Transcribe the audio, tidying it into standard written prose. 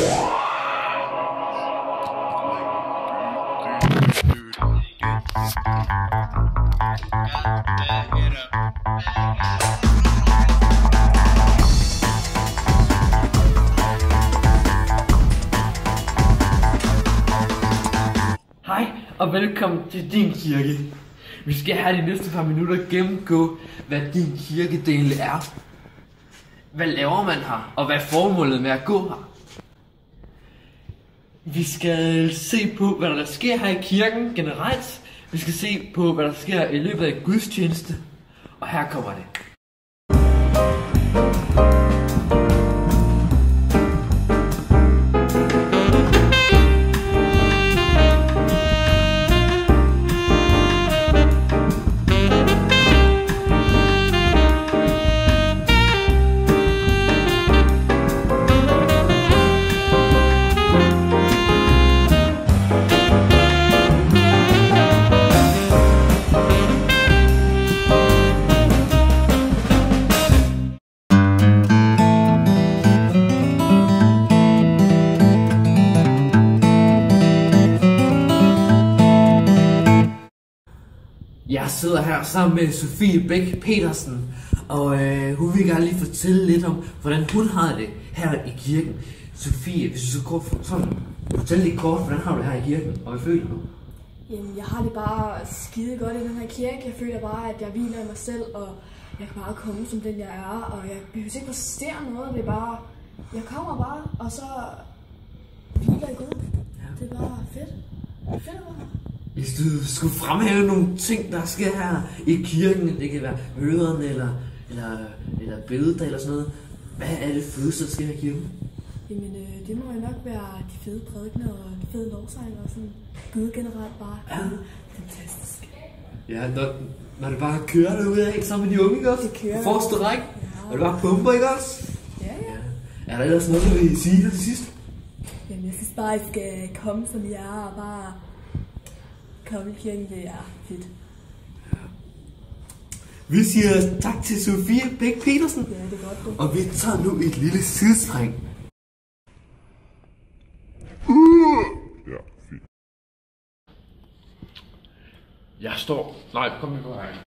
Hej og velkommen til din kirke. Vi skal have de næste par minutter gennemgå, hvad din kirkedel er. Hvad laver man her, og hvad er formålet med at gå her? Vi skal se på, hvad der sker her i kirken generelt. Vi skal se på, hvad der sker i løbet af gudstjeneste. Og her kommer det. Jeg sidder her sammen med Sofie Bæk Petersen, og hun vil gerne lige fortælle lidt om, hvordan hun har det her i kirken. Sofie, hvis du så kort fortælle lidt kort, hvordan har du det her i kirken, og hvad føler du? Jamen, jeg har det bare skide godt i den her kirke. Jeg føler bare, at jeg hviler i mig selv, og jeg kan bare komme som den jeg er, og jeg behøver ikke præstere noget. Det er bare, jeg kommer bare, og så hviler i Gud. Ja. Det er bare fedt. Fedt at være her. Hvis du skulle fremhæve nogle ting, der sker her i kirken, det kan være møderne eller bededag eller sådan noget. Hvad er det fedeste, der sker her i kirken? Jamen, det må jo nok være de fede prædikener og de fede lovsange og sådan. Gud generelt bare. Ja. Fantastisk. Ja, når det bare kører derude af, ikke sammen med de unge, ikke også? Det kører. Forreste række. Ja. Og det bare pumper, ikke også? Ja. Er der ellers noget, du vil sige til sidst? Jamen, jeg synes bare, at I skal komme som I er og bare komme i kirken, det er fedt. Ja. Vi siger tak til Sofie Bæk Petersen. Ja, det er godt det. Og vi tager nu et lille sidespring. Ja, fint. Jeg står... Nej, kom med på her.